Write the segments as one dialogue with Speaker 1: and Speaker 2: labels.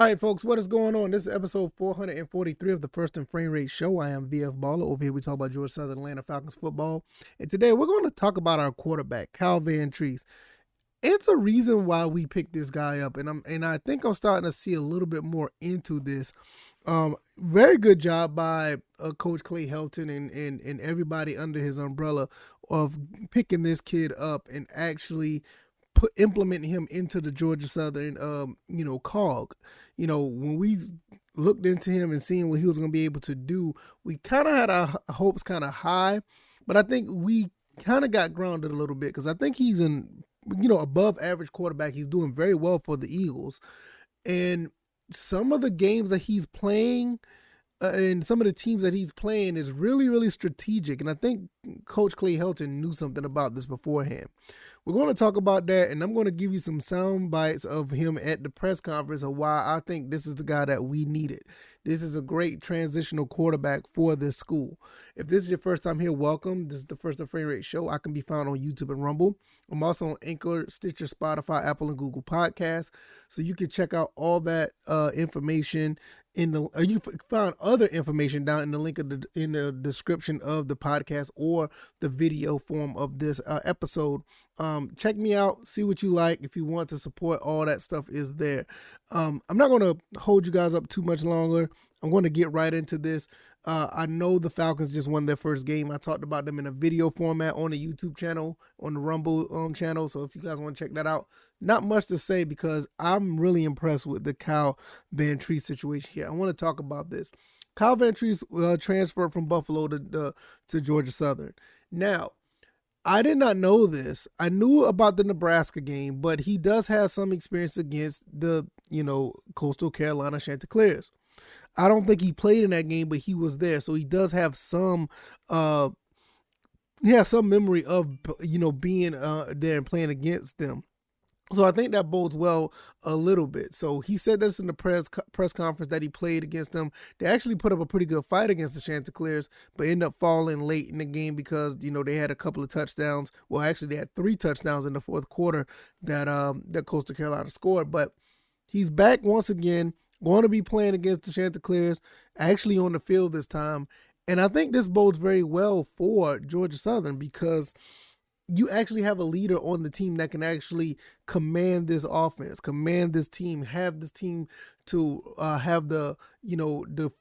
Speaker 1: right, folks, what is going on? This is episode 443 of the First and Frame Rate Show. I am VF Baller. Over here, we talk about Georgia Southern Atlanta Falcons football. And today, we're going to talk about our quarterback, Cal Vantrease. It's a reason why we picked this guy up, and I think I'm starting to see a little bit more into this. Very good job by Coach Clay Helton and everybody under his umbrella of picking this kid up and actually implementing him into the Georgia Southern cog. When we looked into him and seeing what he was going to be able to do, we kind of had our hopes kind of high, but I think we kind of got grounded a little bit because I think he's an above average quarterback. He's doing very well for the Eagles, and some of the games that he's playing and some of the teams that he's playing is really, really strategic. And I think Coach Clay Helton knew something about this beforehand. We're going to talk about that, and I'm going to give you some sound bites of him at the press conference of why I think this is the guy that we needed. This is a great transitional quarterback for this school. If this is your first time here, welcome. This is the First and Frame Rate Show. I can be found on YouTube and Rumble. I'm also on Anchor, Stitcher, Spotify, Apple, and Google Podcasts. So you can check out all that information you find other information down in the link in the description of the podcast or the video form of this episode. Check me out, see what you like. If you want to support, all that stuff is there. I'm not going to hold you guys up too much longer. I'm going to get right into this. I know the Falcons just won their first game. I talked about them in a video format on the YouTube channel, on the Rumble channel. So if you guys want to check that out, not much to say because I'm really impressed with the Cal Vantrease situation here. I want to talk about this. Cal Vantrease transferred from Buffalo to Georgia Southern. Now, I did not know this. I knew about the Nebraska game, but he does have some experience against the, Coastal Carolina Chanticleers. I don't think he played in that game, but he was there. So he does have some memory of, being there and playing against them. So I think that bodes well a little bit. So he said this in the press conference that he played against them. They actually put up a pretty good fight against the Chanticleers, but ended up falling late in the game because, they had a couple of touchdowns. Well, actually, they had 3 touchdowns in the fourth quarter that Coastal Carolina scored. But he's back once again, going to be playing against the Chanticleers, actually on the field this time. And I think this bodes very well for Georgia Southern because you actually have a leader on the team that can actually command this offense, command this team, have this team to have the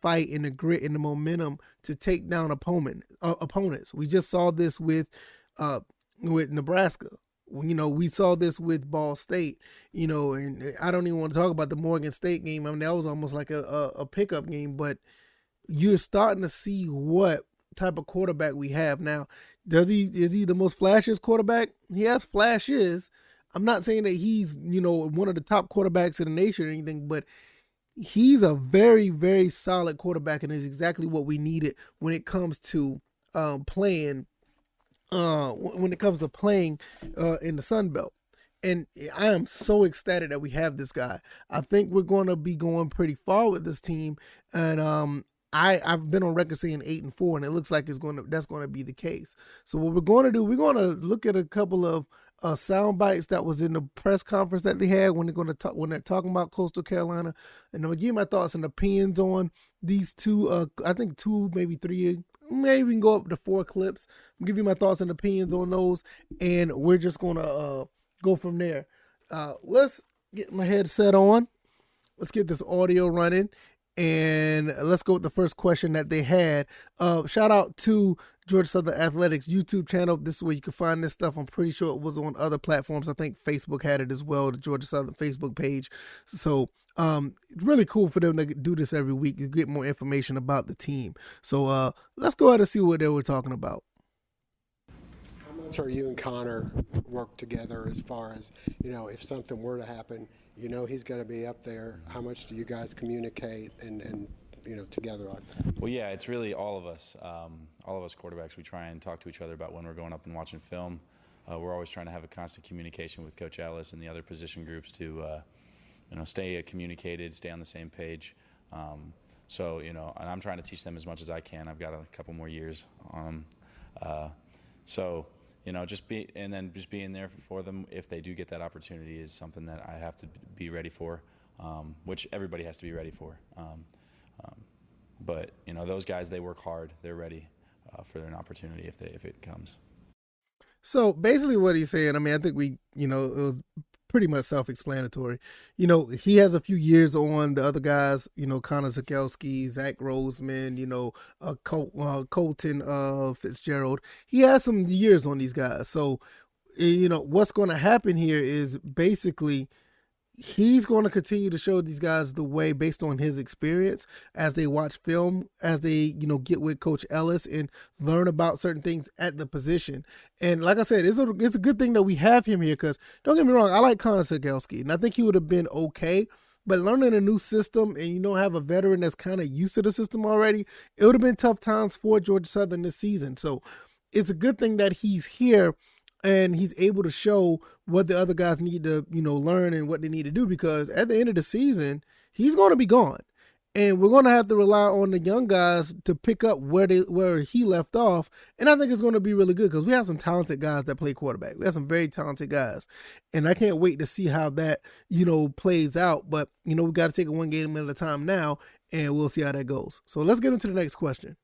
Speaker 1: fight and the grit and the momentum to take down opponents. We just saw this with Nebraska. We saw this with Ball State, and I don't even want to talk about the Morgan State game. I mean, that was almost like a pickup game, but you're starting to see what type of quarterback we have now. Is he the most flashiest quarterback? He has flashes. I'm not saying that he's, one of the top quarterbacks in the nation or anything, but he's a very, very solid quarterback and is exactly what we needed when it comes to playing in the Sun Belt. And I am so ecstatic that we have this guy. I think we're going to be going pretty far with this team. And I've been on record saying 8-4, and it looks like that's going to be the case. So what we're going to do, we're going to look at a couple of sound bites that was in the press conference that they had when they're talking about Coastal Carolina, and I'm gonna give my thoughts and opinions on these two. I think 2, maybe 3. Maybe we can go up to 4 clips. I'll give you my thoughts and opinions on those, and we're just gonna go from there. Let's get my headset on. Let's get this audio running. And let's go with the first question that they had. Shout out to Georgia Southern Athletics YouTube channel. This is where you can find this stuff. I'm pretty sure it was on other platforms. I think Facebook had it as well, the Georgia Southern Facebook page. So it's really cool for them to do this every week to get more information about the team. So let's go ahead and see what they were talking about.
Speaker 2: How much are you and Connor work together as far as, if something were to happen, he's going to be up there. How much do you guys communicate and together on that?
Speaker 3: Well, yeah, it's really all of us quarterbacks. We try and talk to each other about when we're going up and watching film. We're always trying to have a constant communication with Coach Ellis and the other position groups to, stay communicated, stay on the same page. So, and I'm trying to teach them as much as I can. I've got a couple more years on them. So, just being there for them if they do get that opportunity is something that I have to be ready for. which everybody has to be ready for. But those guys, they work hard. They're ready for an opportunity if it comes.
Speaker 1: So basically what he's saying, I mean, I think it was pretty much self-explanatory. He has a few years on the other guys, Connor Zakelski, Zach Roseman, Colton Fitzgerald. He has some years on these guys. So, what's going to happen here is basically he's going to continue to show these guys the way based on his experience as they watch film, as they, get with Coach Ellis and learn about certain things at the position. And like I said, it's a good thing that we have him here because don't get me wrong, I like Connor Sigelski and I think he would have been okay. But learning a new system and have a veteran that's kind of used to the system already, it would have been tough times for Georgia Southern this season. So it's a good thing that he's here and he's able to show what the other guys need to, learn and what they need to do, because at the end of the season, he's going to be gone. And we're going to have to rely on the young guys to pick up where he left off. And I think it's going to be really good because we have some talented guys that play quarterback. We have some very talented guys. And I can't wait to see how that, plays out. But, we got to take it one game at a time now, and we'll see how that goes. So let's get into the next question.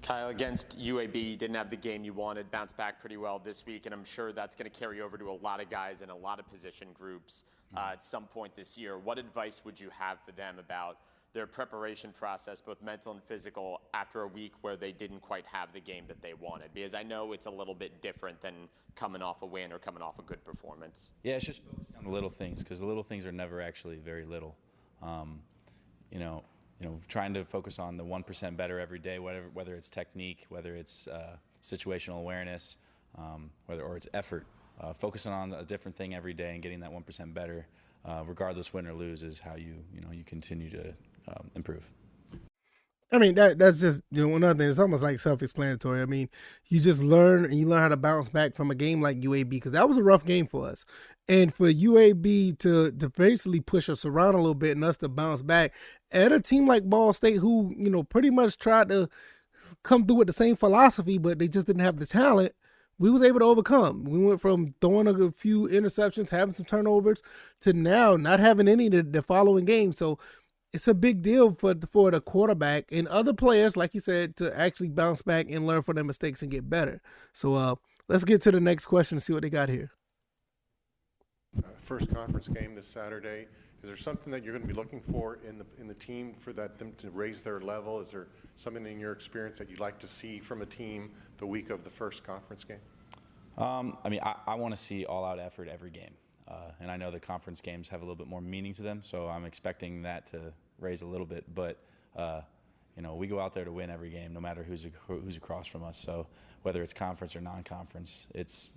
Speaker 4: Kyle, against UAB, you didn't have the game you wanted, bounced back pretty well this week, and I'm sure that's going to carry over to a lot of guys in a lot of position groups at some point this year. What advice would you have for them about their preparation process, both mental and physical, after a week where they didn't quite have the game that they wanted? Because I know it's a little bit different than coming off a win or coming off a good performance.
Speaker 3: Yeah, it's just focusing on the little things, because the little things are never actually very little. Trying to focus on the 1% better every day, whether it's technique, whether it's situational awareness, or it's effort. Focusing on a different thing every day and getting that 1% better, regardless win or lose, is how you continue to improve.
Speaker 1: I mean, that's just, another thing. It's almost like self-explanatory. I mean, you just learn how to bounce back from a game like UAB, because that was a rough game for us. And for UAB to basically push us around a little bit and us to bounce back at a team like Ball State, who, pretty much tried to come through with the same philosophy, but they just didn't have the talent, we was able to overcome. We went from throwing a few interceptions, having some turnovers, to now not having any the following game. So it's a big deal for the quarterback and other players, like you said, to actually bounce back and learn from their mistakes and get better. So let's get to the next question and see what they got here.
Speaker 5: First conference game this Saturday. Is there something that you're going to be looking for in the team for them to raise their level? Is there something in your experience that you'd like to see from a team the week of the first conference game?
Speaker 3: I want to see all-out effort every game. And I know the conference games have a little bit more meaning to them, so I'm expecting that to raise a little bit. But, we go out there to win every game, no matter who's across from us. So whether it's conference or non-conference, it's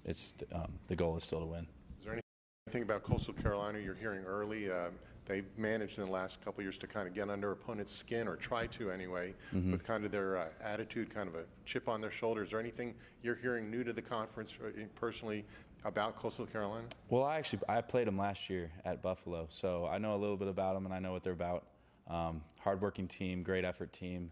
Speaker 3: the goal is still to win.
Speaker 5: Is there anything about Coastal Carolina you're hearing early? They've managed in the last couple of years to kind of get under opponents' skin, or try to anyway, with kind of their attitude, kind of a chip on their shoulder. Is there anything you're hearing new to the conference personally about Coastal Carolina? Well,
Speaker 3: I played them last year at Buffalo, so I know a little bit about them and I know what they're about. Hardworking team, great effort team,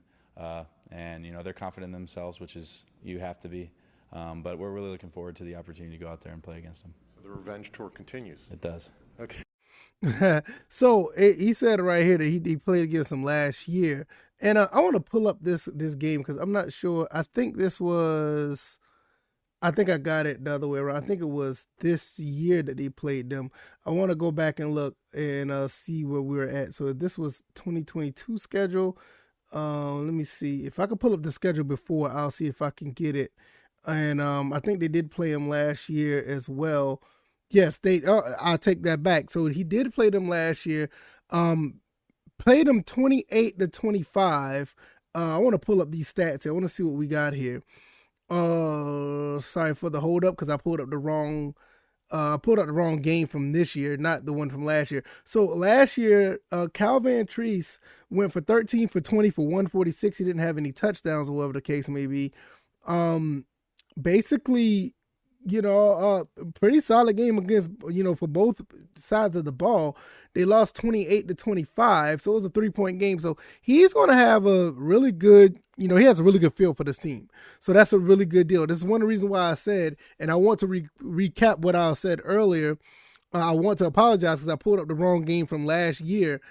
Speaker 3: and they're confident in themselves, which is you have to be. But we're really looking forward to the opportunity to go out there and play against them.
Speaker 5: So the revenge tour continues.
Speaker 3: It does.
Speaker 5: Okay.
Speaker 1: So he said right here that he played against them last year, and I want to pull up this game because I'm not sure. I think I got it the other way around. I think it was this year that they played them. I want to go back and look and see where we were at. So this was 2022 schedule. Let me see if I can pull up the schedule before. I'll see if I can get it. And I think they did play them last year as well. Yes, I'll take that back. So he did play them last year. Played them 28-25. I want to pull up these stats here. I want to see what we got here. Sorry for the hold up because I pulled up the wrong game from this year, not the one from last year. So last year, Cal Vantrease went for 13 for 20 for 146. He didn't have any touchdowns or whatever the case may be. Basically, pretty solid game against, for both sides of the ball. They lost 28-25, so it was a 3-point game. So he's going to have a really good, he has a really good feel for this team. So that's a really good deal. This is one of the reasons why I said, and I want to recap what I said earlier, I want to apologize because I pulled up the wrong game from last year.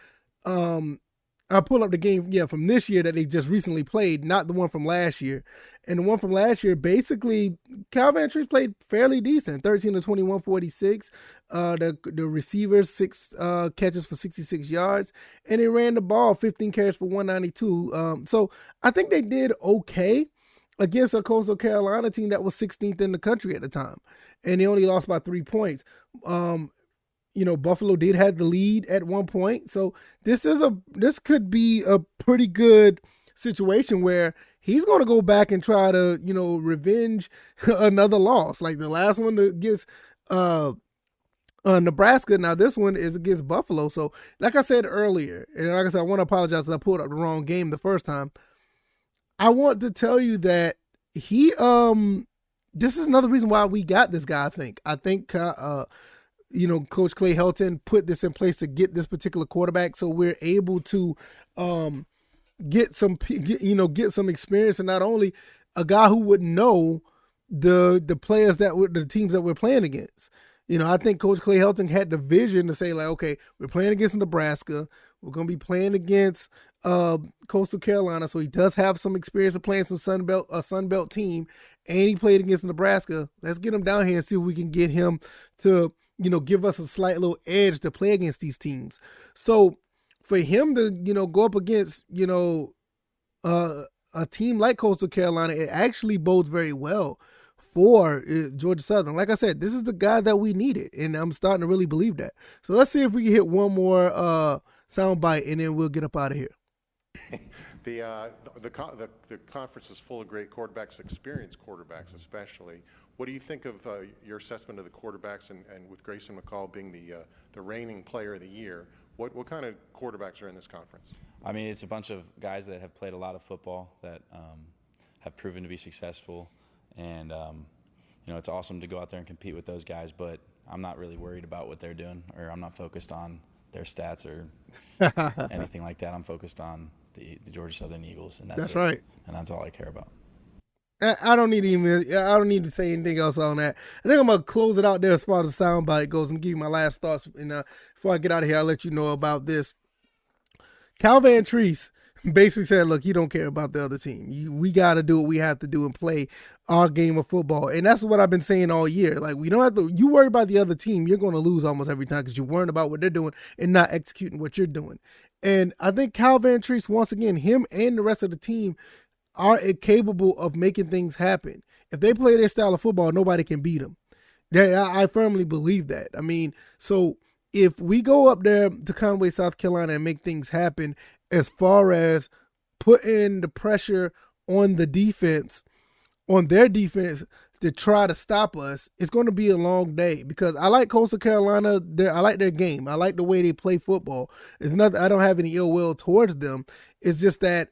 Speaker 1: I pulled up the game, from this year that they just recently played, not the one from last year. And the one from last year, basically, Cal Vantrease played fairly decent, 13 to 21, 46. The receivers, 6 catches for 66 yards, and they ran the ball 15 carries for 192. So I think they did okay against a Coastal Carolina team that was 16th in the country at the time, and they only lost by 3 points. Buffalo did have the lead at one point. So this could be a pretty good situation where he's going to go back and try to, revenge another loss. Like the last one against Nebraska. Now this one is against Buffalo. So like I said earlier, and like I said, I want to apologize that I pulled up the wrong game the first time. I want to tell you that this is another reason why we got this guy, I think Coach Clay Helton put this in place to get this particular quarterback, so we're able to get some experience, and not only a guy who would know the players the teams that we're playing against. I think Coach Clay Helton had the vision to say, like, okay, we're playing against Nebraska, we're going to be playing against Coastal Carolina, so he does have some experience of playing some Sun Belt team, and he played against Nebraska. Let's get him down here and see if we can get him to give us a slight little edge to play against these teams. So for him to, go up against, a team like Coastal Carolina, it actually bodes very well for Georgia Southern. Like I said, this is the guy that we needed, and I'm starting to really believe that. So let's see if we can hit one more sound bite, and then we'll get up out of here.
Speaker 5: The conference is full of great quarterbacks, experienced quarterbacks especially. What do you think of your assessment of the quarterbacks, and with Grayson McCall being the reigning player of the year? What kind of quarterbacks are in this conference?
Speaker 3: I mean, it's a bunch of guys that have played a lot of football that have proven to be successful, and it's awesome to go out there and compete with those guys. But I'm not really worried about what they're doing, or I'm not focused on their stats or anything like that. I'm focused on the Georgia Southern Eagles, and that's
Speaker 1: right,
Speaker 3: and that's all I care about.
Speaker 1: I don't need to say anything else on that. I think I'm going to close it out there as far as the soundbite goes. I'm going to give you my last thoughts. And before I get out of here, I'll let you know about this. Cal Vantrease basically said, look, you don't care about the other team. We got to do what we have to do and play our game of football. And that's what I've been saying all year. Like, we don't have to, you worry about the other team, you're going to lose almost every time because you're worrying about what they're doing and not executing what you're doing. And I think Cal Vantrease, once again, him and the rest of the team are capable of making things happen. If they play their style of football, nobody can beat them. I firmly believe that. I mean, so if we go up there to Conway, South Carolina and make things happen as far as putting the pressure on the defense, on their defense to try to stop us, it's going to be a long day because I like Coastal Carolina. I like their game. I like the way they play football. It's nothing. I don't have any ill will towards them. It's just that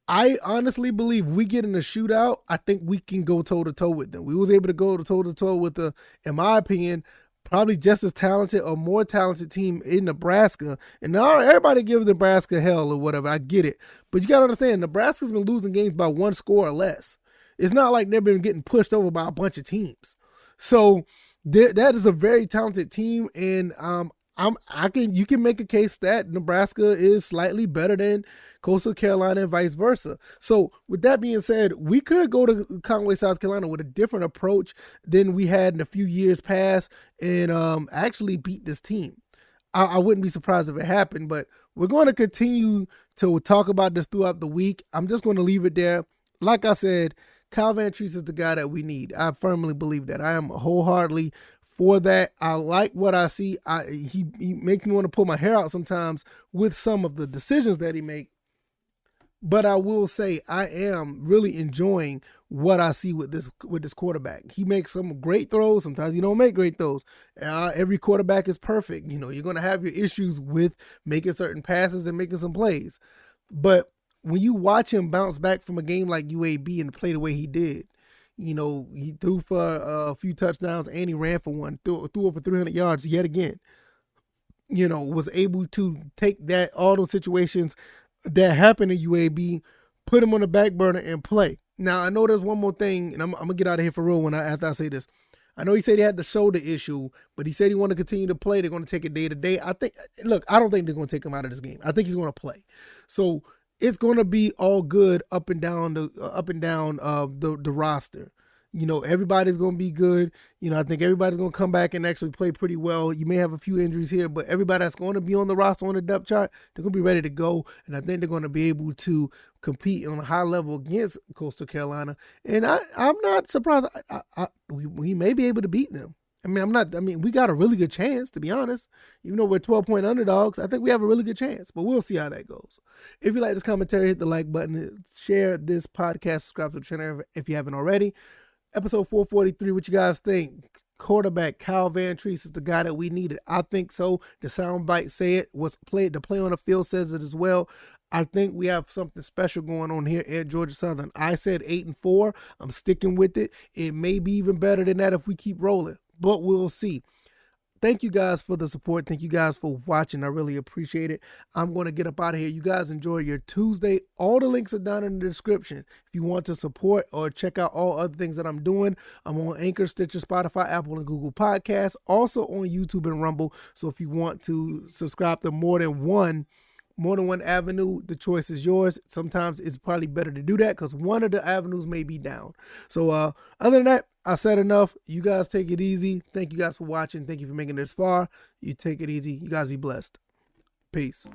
Speaker 1: I honestly believe we get in a shootout, I think we can go toe-to-toe with them. We was able to go toe-to-toe with in my opinion, probably just as talented or more talented team in Nebraska. And now everybody gives Nebraska hell or whatever. I get it. But you got to understand, Nebraska's been losing games by 1 score or less. It's not like they've been getting pushed over by a bunch of teams. So that is a very talented team, and you can make a case that Nebraska is slightly better than Coastal Carolina and vice versa. So with that being said, we could go to Conway, South Carolina with a different approach than we had in a few years past and actually beat this team. I wouldn't be surprised if it happened, but we're going to continue to talk about this throughout the week. I'm just going to leave it there. Like I said, Cal Vantrease is the guy that we need. I firmly believe that. I am wholeheartedly for that. I like what I see. He makes me want to pull my hair out sometimes with some of the decisions that he makes. But I will say I am really enjoying what I see with this quarterback. He makes some great throws. Sometimes he don't make great throws. Every quarterback is perfect. You're going to have your issues with making certain passes and making some plays. But when you watch him bounce back from a game like UAB and play the way he did, he threw for a few touchdowns and he ran for one, threw over 300 yards yet again. Was able to take all those situations that happened at UAB, put him on the back burner and play. Now, I know there's one more thing, and I'm going to get out of here for real after I say this. I know he said he had the shoulder issue, but he said he wanted to continue to play. They're going to take it day to day. I don't think they're going to take him out of this game. I think he's going to play. So it's going to be all good up and down the roster. Everybody's going to be good. I think everybody's going to come back and actually play pretty well. You may have a few injuries here, but everybody that's going to be on the roster on the depth chart, they're going to be ready to go. And I think they're going to be able to compete on a high level against Coastal Carolina. And I'm not surprised. We may be able to beat them. We got a really good chance, to be honest. Even though we're 12-point underdogs, I think we have a really good chance, but we'll see how that goes. If you like this commentary, hit the like button, share this podcast, subscribe to the channel if you haven't already. Episode 443, what you guys think? Quarterback Kyle Vantrease is the guy that we needed. I think so. The soundbite say it. The play on the field says it as well. I think we have something special going on here at Georgia Southern. I said 8-4. I'm sticking with it. It may be even better than that if we keep rolling, but we'll see. Thank you guys for the support. Thank you guys for watching. I really appreciate it. I'm going to get up out of here. You guys enjoy your Tuesday. All the links are down in the description. If you want to support or check out all other things that I'm doing, I'm on Anchor, Stitcher, Spotify, Apple, and Google Podcasts. Also on YouTube and Rumble. So if you want to subscribe to more than one avenue, the choice is yours. Sometimes it's probably better to do that because one of the avenues may be down. So other than that, I said enough. You guys take it easy. Thank you guys for watching. Thank you for making it this far. You take it easy. You guys be blessed. Peace.